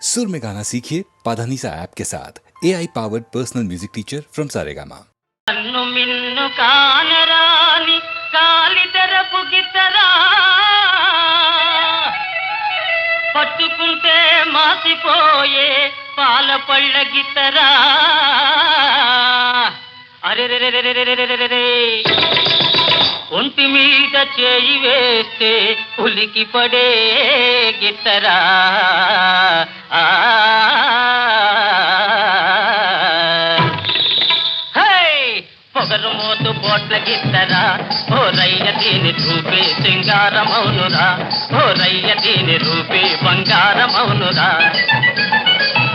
सुर में गाना सीखिए पाधानीसा ऐप के साथ AI powered personal music teacher from Saregama. కన్ను మిన్ను కానరాని కాలితరపు గిత్తరా పట్టుకుంటే మాసిపోయే పాల పళ్ళ గిత్తరా అరెరెరెరెరెరెరెరెరె ఒంటి మీద చేయి వేస్తే ఉలికి పడే గిత్తరా పొగరు మోతు పోట్ల గిత్తరా ఓ రయ్య దీని రూపే సింగారమౌనురా ఓ రయ్య దీని రూపే బంగారమౌనురా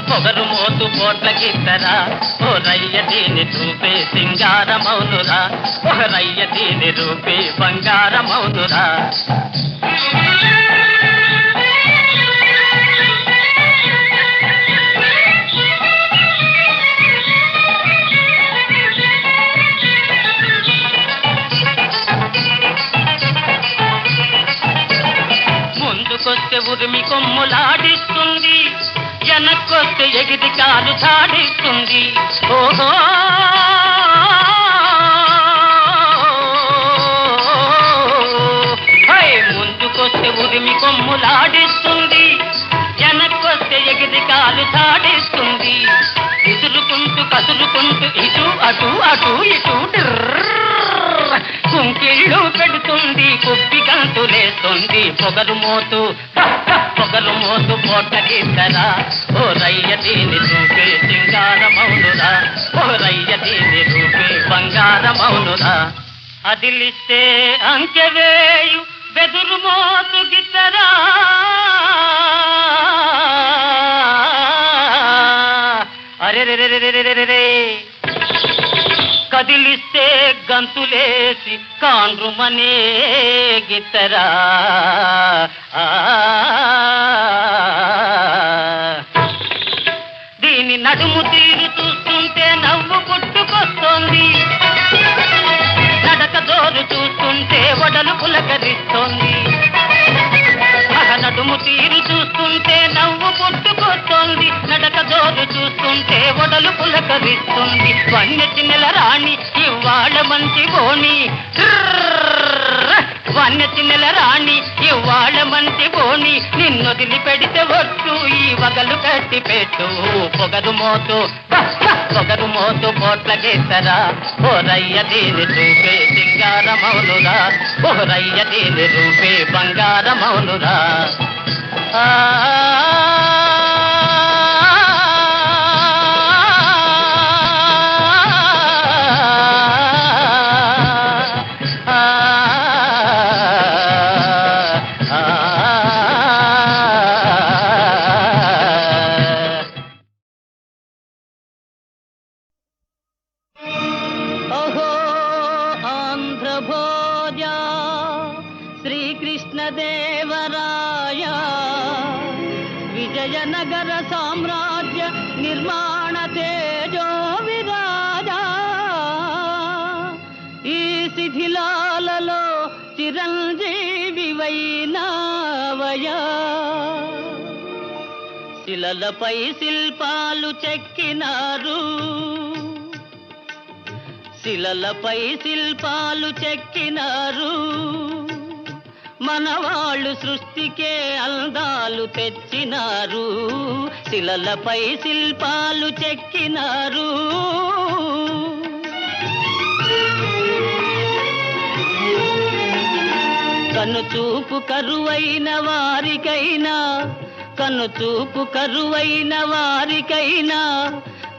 పొగరు మోతు పోట్ల గిత్తరా ఓ రయ్య దీని రూపే సింగారమౌనురా ఓ రయ్య దీని రూపే బంగారమౌనురా ముందుకొస్తే ఉరిమి కొమ్ములాడిస్తుంది, వెనక్కొస్తే ఎగిరి కాలు చాడిస్తుంది. ఓహో ముందుకొస్తే ఉరిమి కొమ్ములాడిస్తుంది, వెనక్కొస్తే ఎగిరి కాలు చాడిస్తుంది. విసురుకుంటూ కసురుకుంటూ ఇటు అటు అటు ఇటు కుంకిళ్ళు పెడుతుంది, కుప్పి గంతులేస్తుంది. పొగరు మోతు పోట గిత్తరా ఓ రయ్య దీని రూపే సింగారమౌనురా ఓ రయ్య దీని రూపే బంగారమౌనురా. అదిలిస్తే అంకెవేయు బెదురు మోతు గిత్తరా అరెరెరెరెరెరెరె కదిలిస్తే గంతులేసి కాండ్రుమనే గిత్తరా దీని నడుము తీరు చూస్తుంటే నవ్వు పుట్టుకొస్తోంది, నడక జోరు చూస్తుంటే వడలు పులకరిస్తోంది. నడుము తీరు చూస్తుంటే నవ్వు పుట్టుకొస్తోంది, నడక జోరు చూస్తుంటే వడలు పులకరిస్తుంది. వన్యచిన్నెల రాణి ఇవాళ మంచి బోణి, వన్యచిన్నెల రాణి ఇవాళ మంచి బోణి. నిన్నొదిలి పెడితే వద్దు ఈ వగలు కట్టి పెట్టు. పొగరు మోతు పోట్ల గిత్తరా ఓ రయ్య దీని రూపే సింగారమౌనురా ఓ రయ్య దీని రూపే బంగారమౌనురా. ఆంధ్రభోజా శ్రీకృష్ణదేవరాయ విజయనగర సామ్రాజ్య నిర్మాణ తేజో విరాజా. ఈ శిథిలాలలో చిరంజీవివైనావయా, శిలలపై శిల్పాలు చెక్కినారు, శిలలపై శిల్పాలు చెక్కినారు. మనవాళ్ళు సృష్టికే అందాలు తెచ్చినారు, శిలలపై శిల్పాలు చెక్కినారు. కనుచూపు కరువైన వారికైనా, కనుచూపు కరువైన వారికైనా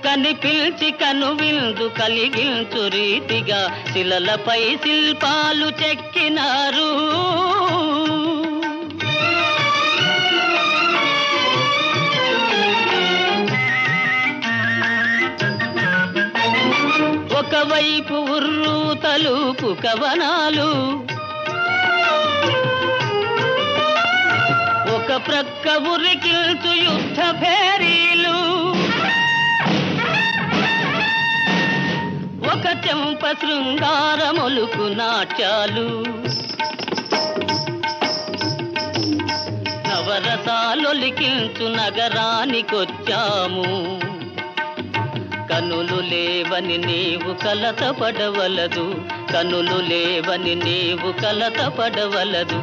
కనిపిల్చి కనువిందు కలిగించు రీతిగా శిలలపై శిల్పాలు చెక్కినారు. ఒకవైపు ఉర్రు తలుపు కవనాలు, ఒక ప్రక్క ఉరికిల్చు యుద్ధ భేరీలు, ఒక చెంప శృంగారములుకు నాట్యాలు. నవరసాలొలికించు నగరానికొచ్చాము. కనులు లేవని నీవు కలతపడవలదు, కనులు లేవని నీవు కలతపడవలదు.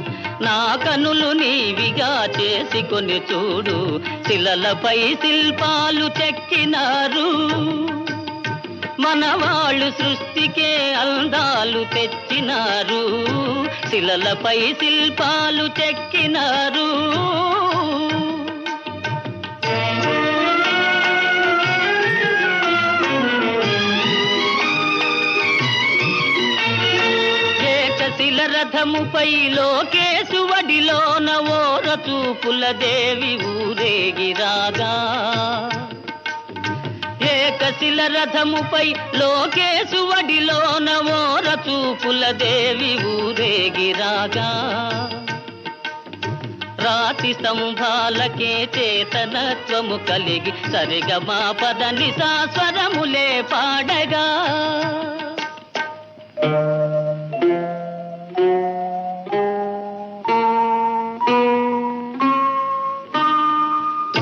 నా కనులు నీవిగా చేసుకొని చూడు, శిలలపై శిల్పాలు చెక్కినారు. మనవాళ్ళు సృష్టికే అందాలు తెచ్చినారు, శిలలపై శిల్పాలు చెక్కినారు. ఏకశిల రథముపై లోకేశువడిలోన ఓర చూపుల దేవి ఊరేగిరాగా, ఏకశిల రథముపై లోకేశువడిలోన ఓర చూపుల దేవి ఊరేగిరాగా. రాతి స్తంభాలకే చేతనత్వము కలిగి సరిగమా పదని సాస్వరములే పాడగా.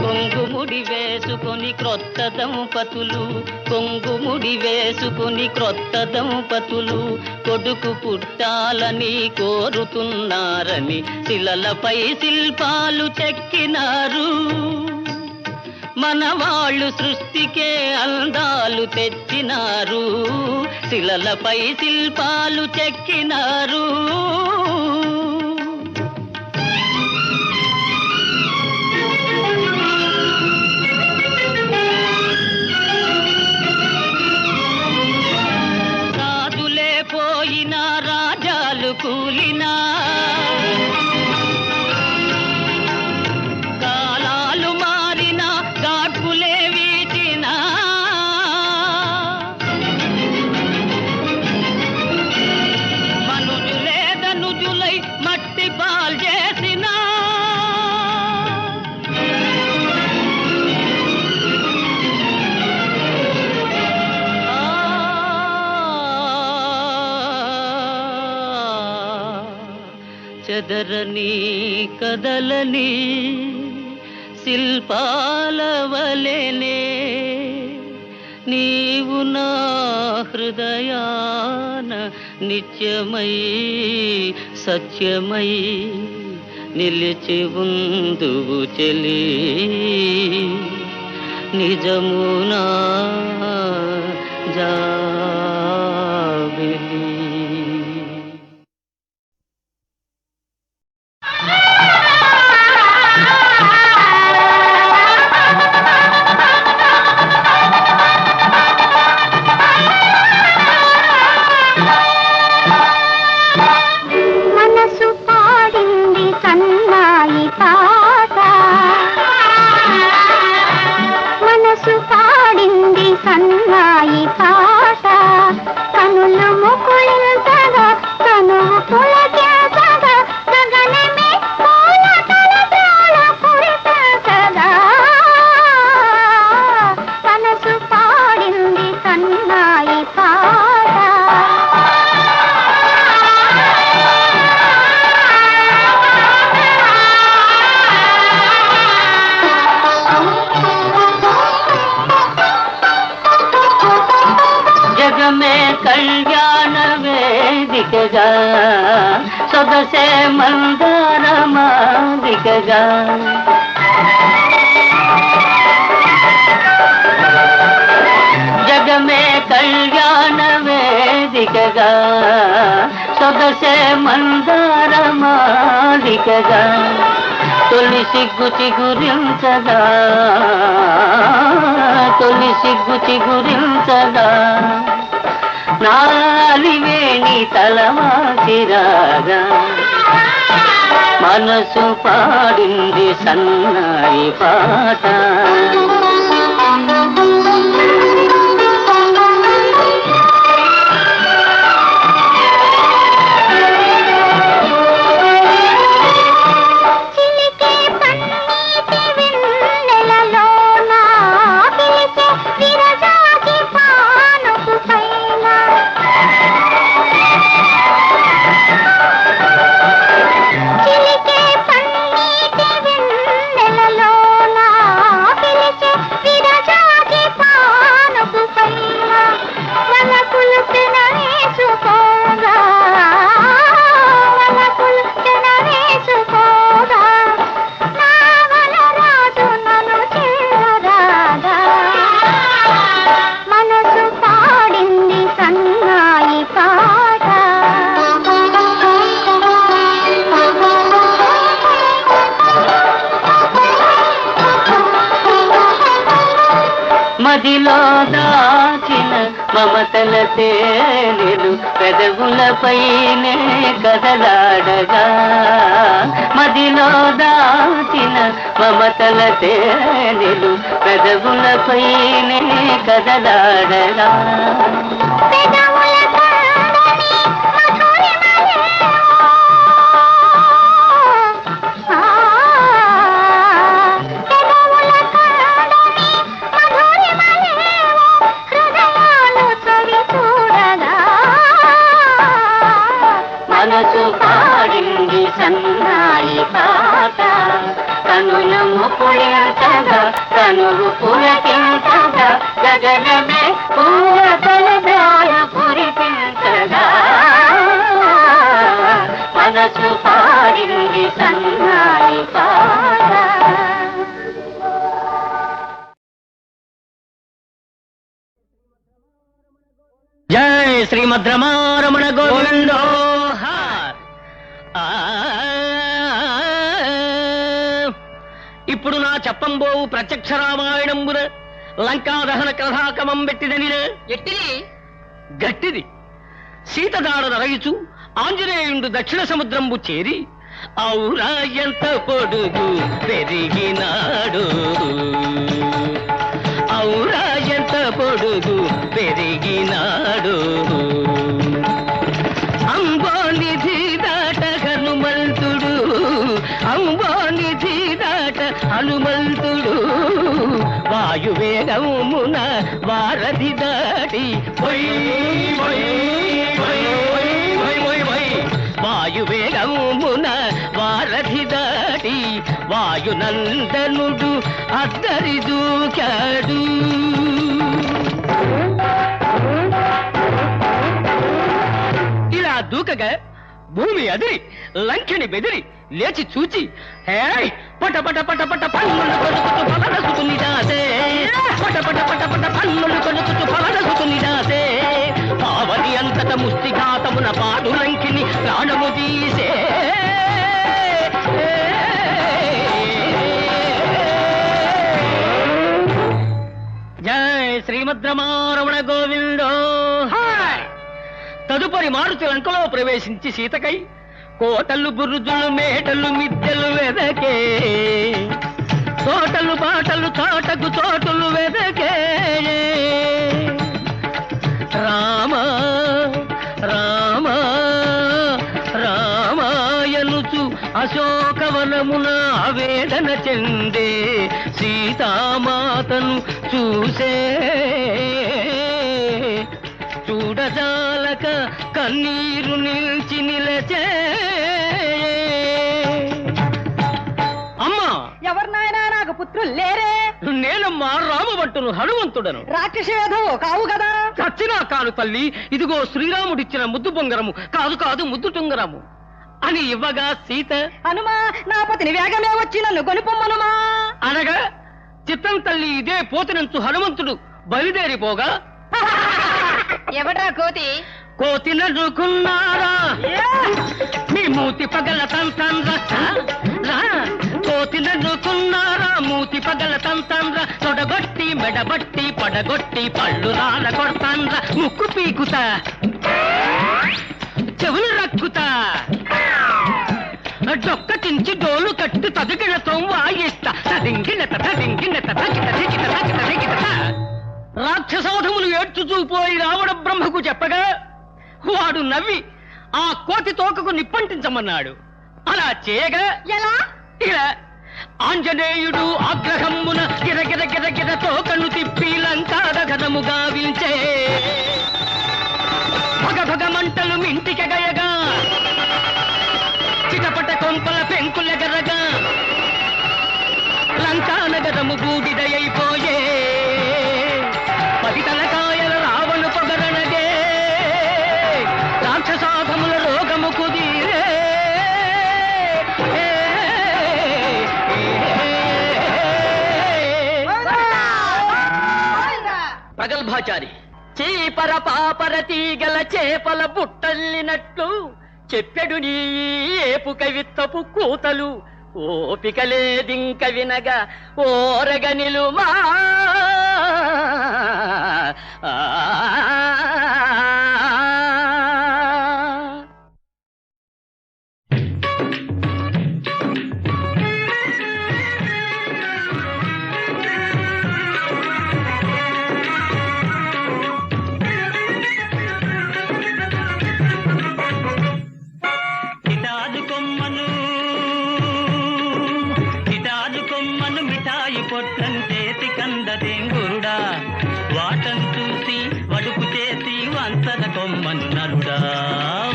కొంగుముడి వేసుకొని క్రొత్త దంపతులు, కొంగుముడి వేసుకొని క్రొత్త దంపతులు కొడుకు పుట్టాలని కోరుతున్నారని శిలలపై శిల్పాలు చెక్కినారు. మనవాళ్ళు సృష్టికే అందాలు తెచ్చినారు, శిలలపై శిల్పాలు చెక్కినారు. పోయినా రాజాలు కూలినా, కాలాలు మారినా గాడ్పులే వీచినా, మనుజులే ధనుజులై మట్టి పాల్ చేసినా, చెదరని కదలని శిల్పాల వలెనే నీవు నా హృదయాన నిత్యమై సత్యమై నిలిచి ఉందువు చెలి, నిజమునా జాబిలి. సన్నాయి పాట కనులు ముకుళించగా, కనువు పులకించగా, గగనమే పూల తలతోల కురిపించగా, మనసు పాడింది సన్నాయి పాట. జగమే కళ్యాణ వేదికగా, సొగసే మందార మాదికగా, జగమే కళ్యాణ వేదికగా, సొగసే మందార మాదికగా, తొలి సిగ్గు చిగురించగా, తొలి సిగ్గు చిగురించగా, నాలివేణి తలవాసిరాగా, మనసు పాడింది సన్నాయి పాట. మదిలో దాచిన మమతల తేనెలు పెదవులపైనే కదలాడగా, మదిలో దాచిన మమతల తేనెలు పెదవులపైనే కదలాడగా. మనసు పాడింది సన్నాయి పాట, కనుల ముకుళింతగా కనువు పులకింతగా, గగనమే పూల తలదాయ పురిపించగా. మనసు పాడింది సన్నాయి పాట. జై శ్రీమద్రమారమణ గోవిందో. ఇప్పుడు నా చెప్పంబోవు ప్రత్యక్ష రామాయణంబున లంకాదహన కథాకమం పెట్టిదనిన ఎట్టిది గట్టిది. సీతదాడ నరయుచు ఆంజనేయుండు దక్షిణ సముద్రంబు చేరి, ఔరా ఎంత పొడుగు పెరిగినాడు, ఔరా ఎంత పొడుగు పెరిగినాడు, అంబోనిధి దాట హనుమంతుడు, అంబోనిధి దాట హనుమంతుడు, వాయువేగమున వారధి దాటి వాయువేగమున వారధి దాటి వాయునందనుడు అద్దరి దూకాడు. ఇలా దూకగా భూమి అదిరి లంకెని బెదిరి లేచి చూచి, హే పట పట పట పట పన్నులు కొనుకుతూ ఫలరసుకుని దాసే, పట పట పట పట పన్నులు కొనుకుతూ ఫలరసుకుని దాసే, పావని అంతట ముష్టిఘాతమున పాడు లంకిని ప్రాణము తీసే. జై శ్రీమద్రమారమణ గోవిందో. తదుపరి మారుతి లంకలో ప్రవేశించి సీతకై కోటలు బురుజులు మేటలు మిద్దెలు వెదకే, తోటలు పాటలు చాటకు చోటులు వెదకే. రామ రామ రామాయనుచు అశోకవనమున ఆవేదన చెందే, సీతామాతను చూసే చూడజాలక కన్నీరు నిలిచి నిలచే. అమ్మా, ఎవరినైనా నాకు పుత్రులు లేరే? నేనమ్మా రామభట్టును హనుమంతుడను. రాక్షసేధో కావు కదా? చచ్చినా కాను తల్లి, ఇదిగో శ్రీరాముడిచ్చిన ముద్దు బొంగరము, కాదు కాదు ముద్దు టుంగరము అని ఇవ్వగా సీత, హనుమా నా పతిని వేగమే వచ్చి నన్ను కొనుపొమ్మనుమా అనగా చిత్తం తల్లి ఇదే పోతినంచు హనుమంతుడు బయలుదేరిపోగా, ఎవడ్రా కోతి? కోతి నన్నుకున్నారా మీ మూతి పగల తంతండ్రా, కోతి నన్నుకున్నారా మూతి పగల తంతండ్రా, తొడగొట్టి మెడబట్టి పడగొట్టి పళ్ళు రాల కొడతాండ్రా, ముక్కు పీకుతా చెవులు రక్కుతా, డొక్క చించి డోలు కట్టు తదిగిడతో వాయిస్తా, తదింగినత తదింగినత తగిట దిగిట తగిట దిగిట. రాక్షసోధములు ఏడ్చుచూపోయి రావణ బ్రహ్మకు చెప్పగా వాడు నవ్వి ఆ కోతి తోకకు నిప్పంటించమన్నాడు. అలా చేయగా ఎలా? ఇలా ఆంజనేయుడు ఆగ్రహమున గిరగిర గిరగిర తోకను తిప్పి లంకాదగనము గావించే, భగ భగ మంటలు మింటికెగయగా, చిటపట కొంపల పెంకులెగరగా, లంకానగరము బూడిదయైపోయే, 10 తలకాయల రావణు పొగరణగే, రాక్షసాధముల రోగము కుదిరే. ప్రగల్భాచారి చీపర పాపర తీగల చేపల బుట్టల్లినట్లు చెప్పెడు నీ ఏపు కవిత్వపు కూతలు, ఓపికలేదింక వినగా ఓరగ నిలుమా. పొట్టం చేతి కందదేంగురుడా వాటం చూసి వడుపు చేసి వంచన కొమ్మను నరుడా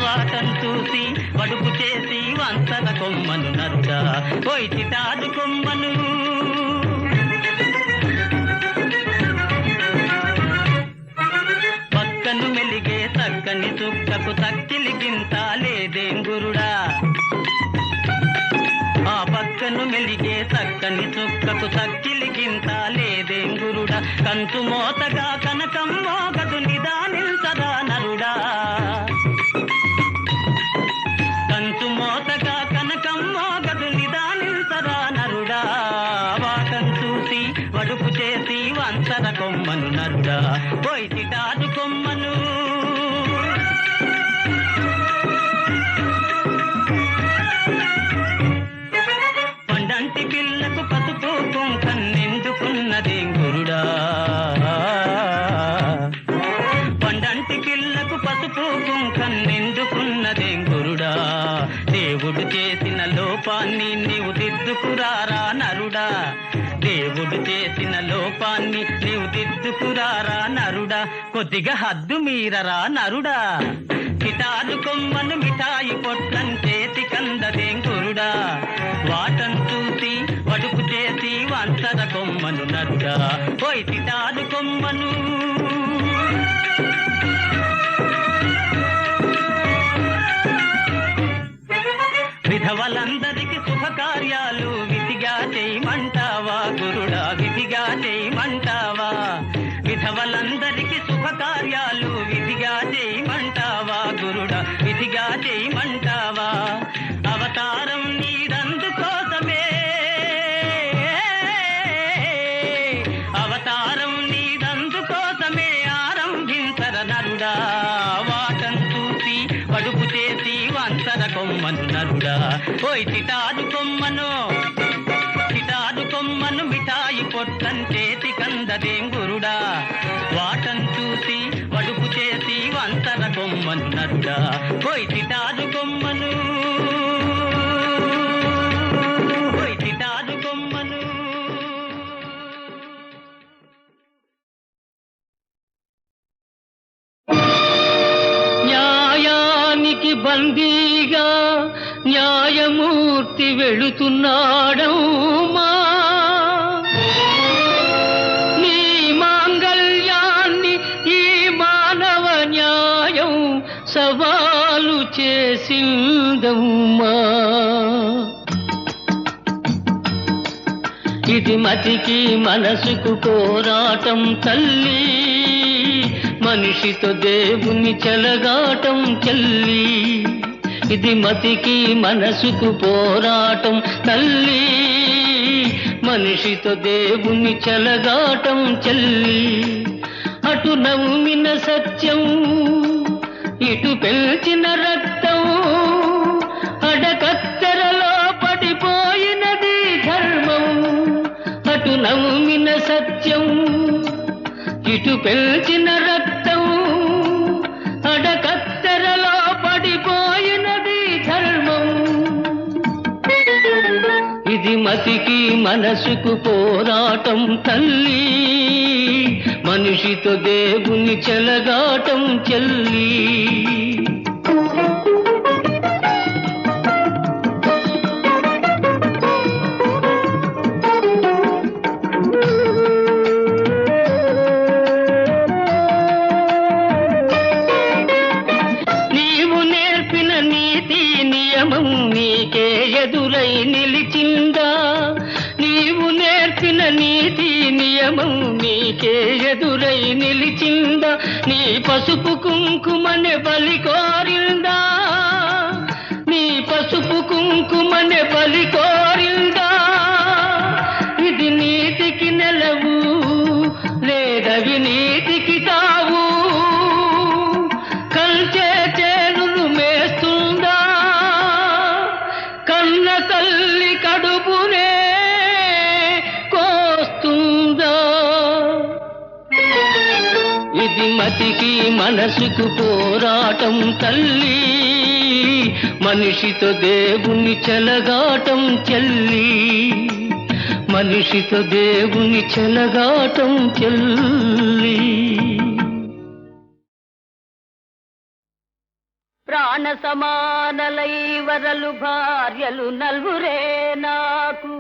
వాటం చూసి వడుపు చేసి వంచన కొమ్మను నరుడా పోయి చిటాడు కొమ్మను పక్కను మెలిగే చక్కని చుక్కకు తక్కిలి గింత లేదేంగురుడా ఆ పక్కను మెలిగే చక్కని చుక్కకు చక్కిలి గింత లేదేంగురుడా కంచు మోతగా కనకం మోగదు నిదానిల్సదా నరుడా కంచు మోతగా కనకం మోగదు నిదానిల్సదా నరుడా వాటం చూసి వడుపు చేసి వంచన కొమ్మను నరుడా పోయి చిటాడు కొమ్మను పండంటి పిల్లకు పసుపు కుంకన్నెందుకున్నదేంగురుడా పండంటి పిల్లకు పసుపు కుంకన్నెందుకున్నదేంగురుడా దేవుడు చేసిన లోపాన్ని నీవు దిద్దుకురారా నరుడా దేవుడు చేసిన లోపాన్ని నీవు దిద్దుకురారా నరుడా కొద్దిగా హద్దు మీరరా నరుడా చిటారు కొమ్మను మిఠాయి పొట్టం చేతి కందదేంగురుడా వాటం చూసి వడుపు చేసి వంచన కొమ్మను నరుడా పోయి చిటారు కొమ్మను విధవలందరికి శుభకార్యాలు విధిగా చేయమంటావా గురుడా విధిగా చేయమంటావా విధవలందరికి శుభకార్యాలు విధిగా చేయమంటావా గురుడా విధిగా చేయమంటావా అవతారం నీదందుకోసమే అవతారం నీదందుకోసమే ఆరంభించర నరుడా వాటం చూసి వడుపు చేసి వంచన కొమ్మను నరుడా ఓయ్ చిటాడు కొమ్మను చిటాడు కొమ్మను మిఠాయి పొట్టం చేతి కందదేంగురుడా వాటం చూసి వడుపు చేసి వంచన కొమ్మను నరుడా ఓయ్ చిటాడు కొమ్మను ఓయ్ చిటాడు కొమ్మను న్యాయానికి బందీగా న్యాయమూర్తి వెళుతున్నాడమ్మా నీ మాంగళ్యాన్ని ఈ మానవ న్యాయం సవాలు చేసిందమ్మా ఇది మతికి మనసుకు పోరాటం తల్లి మనిషితో దేవుని చెలగాటం చెల్లి ఇది మతికి మనసుకు పోరాటం తల్లి మనిషితో దేవుని చెలగాటం చెల్లి అటు నవ్విన సత్యం ఇటు పెంచిన రక్తం అడకత్తెరలో పడిపోయినది ధర్మం అటు నవ్విన సత్యం ఇటు పెంచిన రక్తం అడకత్తెరలో పడిపోయినది ధర్మం ఇది మతికి మనసుకు పోరాటం తల్లి మనిషితో దేవుని చెలగాటం చెల్లి నీకే ఎదురై నిలిచిందా నీవు నేర్పిన నీతి నియమం నీకే ఎదురై నిలిచిందా నీ పసుపు కుంకుమనే బలి కోరిందా నీ పసుపు కుంకుమనే బలి కోరిందా ఇది నీతికి నెలవు లేదవి నీతికి తావు ఇది మతికి మనసుకు పోరాటం తల్లి, మనిషితో దేవుని చెలగాటం చెల్లి, మనిషితో దేవుని చెలగాటం చెల్లి. ప్రాణ సమానలై వరలు భార్యలు నలుగురే నాకు,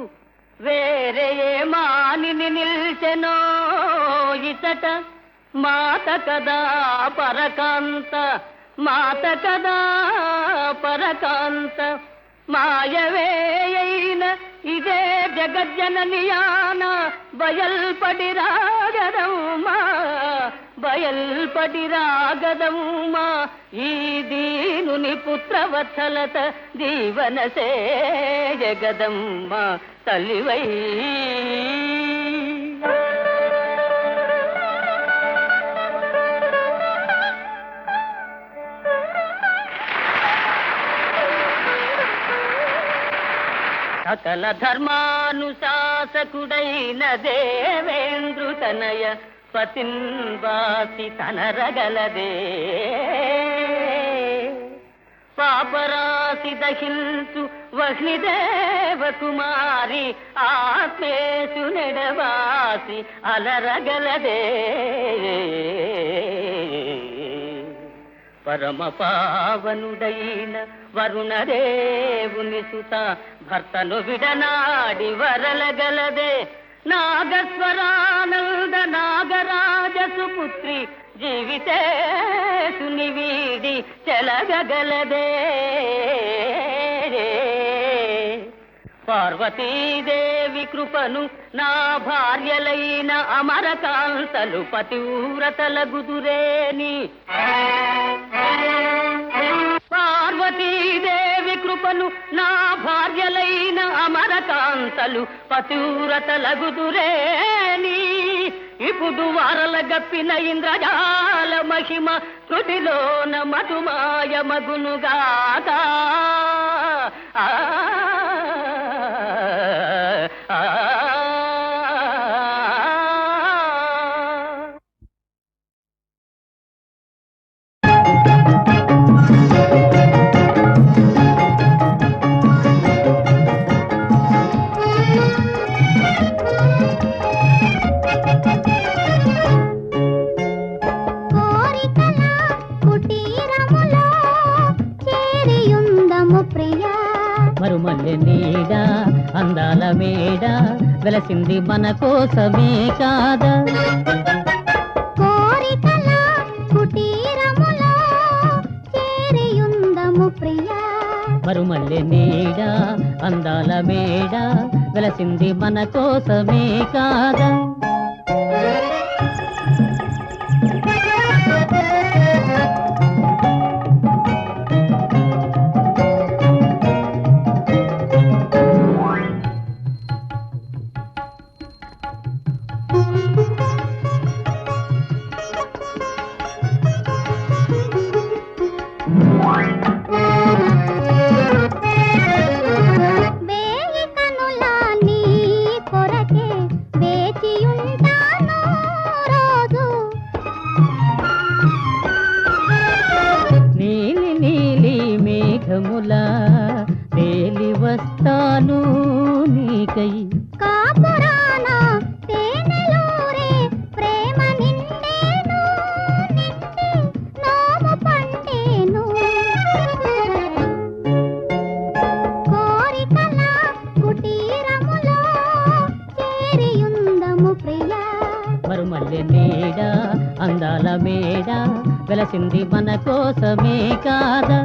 వేరే మానిని నిల్చెనో ఇతట. మాత కదా పరకాంత, మాత కదా పరకాంత, మాయవేయైన ఇదే జగజ్జననియాన బయల్పడి రాగదమ్మా, బయల్పడి రాగదమ్మా. ఈ దీనుని పుత్రవత్సలత దీవన జగదమ్మా తల్లివై. సకల ధర్మానుశాసకుడైన దేవేంద్రుతనయ పతిన్వాసి తనరగలదే. పాపరాశి దహించు వహ్నిదేవ కుమారి ఆత్మేషు నెడవాసి అలరగలదే. పరమ పావనుడైన వరుణదేవుని సుత భర్తను విడనాడి వరలగలదే. నాగస్వరానంద నాగరాజ సుపుత్రి జీవితేసుని వీడి చెలగగలదే. పార్వతీదేవి కృపను నా భార్యలైన అమరకాంతలు పతివ్రతలగుదురేని. పార్వతీదేవి కృపను నా భార్యలైన అమరకాంతలు పతివ్రతలగుదురేని. ఇప్పుడు వారల గప్పిన ఇంద్రజాల మహిమ కృతిలోన మధుమాయ మగునుగాక. మరుమల్లె నీడ అందాల మేడ వెలసింది మన కోసమే కాదా. కోరికల కుటీరములో చేరియుందము ప్రియా. మరుమల్లె నీడ అందాల మేడ వెలసింది మన కోసమే కాదా. వేయి కనుల నీ కొరకే వేచియుంటాను రోజు. నీలి నీలి మేఘముల తేలి వస్తాను నీకై. కాపురాన తేనెలూరే ప్రేమ నిండేను, నిండి నోము పండేను. కోరికల కుటీరములో చేరియుందము ప్రియా. మరుమల్లె నీడ అందాల మేడ వెలసింది మన కోసమే కాదా.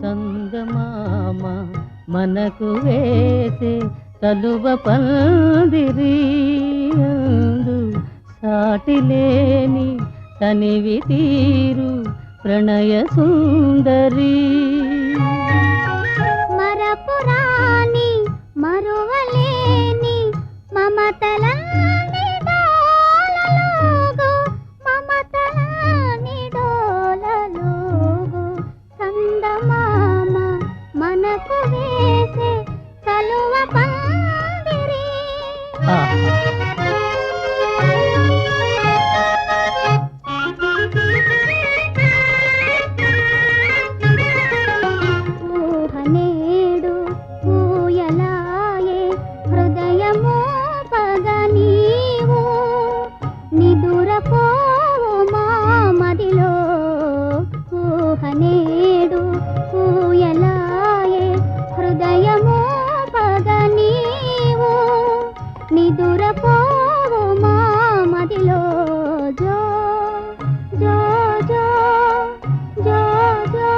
చందమామ మనకు వేసే తలువ పందిరి అందు సాటిలేని తనివి తీరు ప్రణయ సుందరి మరపురాని మరువలేని మమతలని డోలలోగు మమతలని డోలలోగు చందమామ మనకు వేసే కలువ పందిరి ఊహనేడు ఊయలాయే హృదయమో పగ నీవు నిదురపోవు మా మదిలో ఊహనేడు ఊయలాయే హృదయమో పగ నీవు నిదురపోవు మా మదిలో జో జో జో జో జో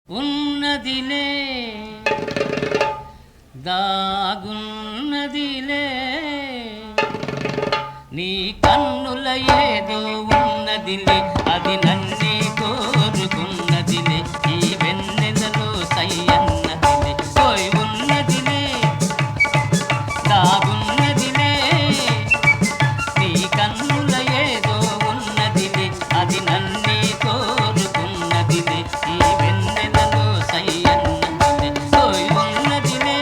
ఉన్నదిలే దాగున్నదిలే నీ కన్నుల ఏదో ఉన్నదిలే అది నన్నే కోరుకున్నదిలే ఈ వెన్నెలలో సయ్యన్నదిలే ఓయ్ ఉన్నదిలే దాగున్నదిలే నీ కన్నుల ఏదో ఉన్నదిలే అది నన్నే కోరుకున్నదిలే ఈ వెన్నెలలో సయ్యన్నదిలే ఓయ్ ఉన్నదిలే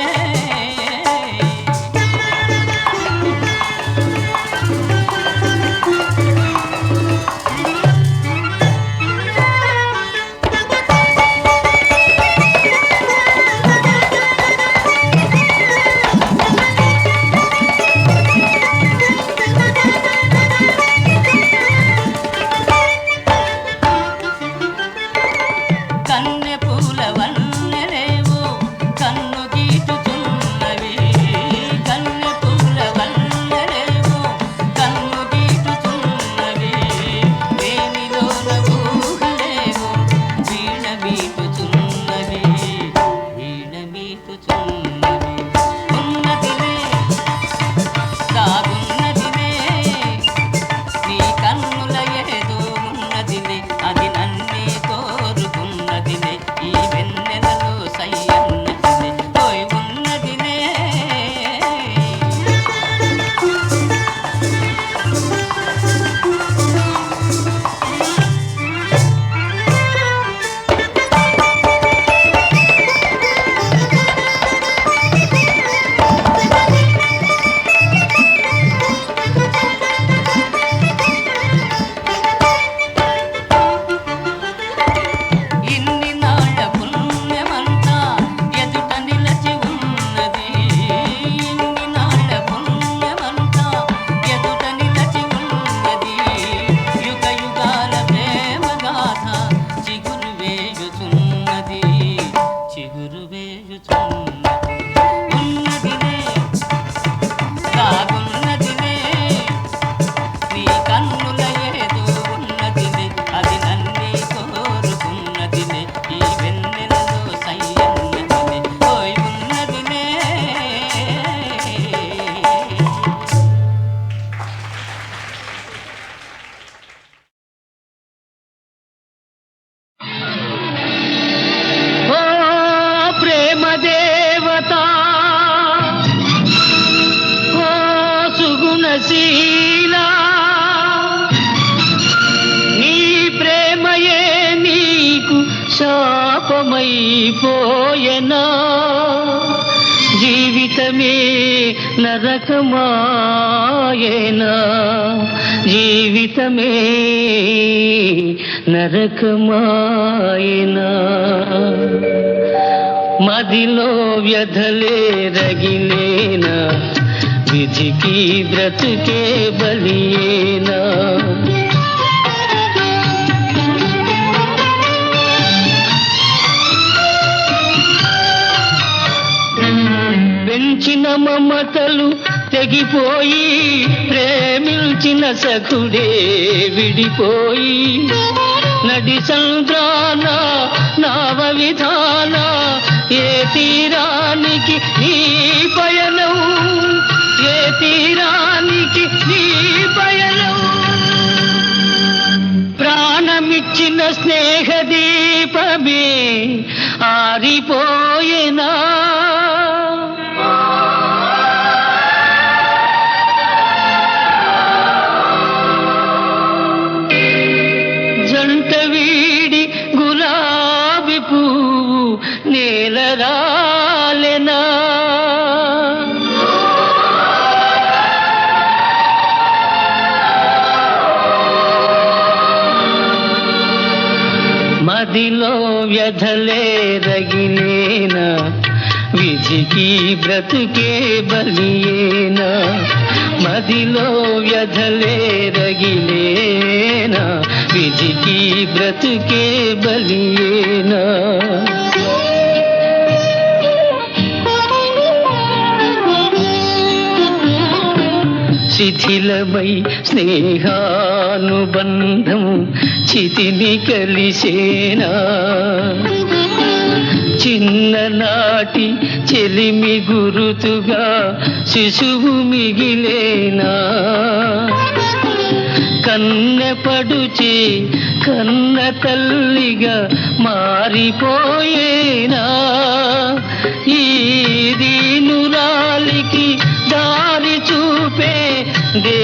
కన్నె పూల వన్నెలేవో కన్ను గీటుచున్నవి కన్నె పూల వన్నెలేవో కన్ను గీటుచున్నవి వేణిలోన ఊహలేవో వీణ మీటుచున్నవి వీణ మీటుచున్నవి ఉన్నదిలే దాగున్నదిలే నీ కన్నుల ఏదో ఉన్నదిలే అది నన్నే కోరుకున్నదిలే ఈ వెన్నెలలో సయ్యన్నదిలే ఓయ్ ఉన్నదిలే ఇన్ని నాళ్ళ పుణ్యమంతా ఎదుట నిలచి ఉన్నది ఇన్ని నాళ్ళ పుణ్యమంతా ఎదుట నిలచి ఉన్నది యుగ యుగాల ప్రేమ గాథ చిగురు వేయుచున్నది చిగురు వేయుచున్నది ఉన్నదిలే కాగున్నదిలే నీ కన్నుల ఏదో ఉన్నదిలే అది నన్నే కోరుకున్నదిలే ఈ వెన్నెలలో సయ్యన్నదిలే ఓయ్ ఉన్నదిలే ఓ ప్రేమ దేవత ఓ సుగుణశీలా నీ ప్రేమయే నీకు శాపమైపోయెనా జీవితమే నరకమాయేనా జీవితమే నరకమాయేనా మదిలో వ్యధలే రగిలేనా విధికి బ్రతుకే బలియేనా. పెంచిన మమతలు తెగిపోయి ప్రేమించిన సఖుడే విడిపోయి నడి సంద్రాన నావ విధాన ఏ తీరానికి నీ పయనం, ఏ తీరానికి నీ పయనం. ప్రాణమిచ్చిన స్నేహ దీపమే ఆరిపోయేనా. జంట వీడి గులాబీ పువ్వు నేలరాలెనా. మదిలో వ్యధలే రగిలేనా, విధికి బ్రతుకే బలియేనా. మదిలో వ్యధలే రగిలేనా, విధికి బ్రతుకే బలియేనా. శిథిలమై స్నేహానుబంధం చితిని కలిసేనా. చిన్ననాటి చెలిమి గురుతుగా శిశువు మిగిలేనా. కన్నెపడుచి కన్న తల్లిగా మారిపోయేనా. ఈ దీనురాలికి దారి చూపే దే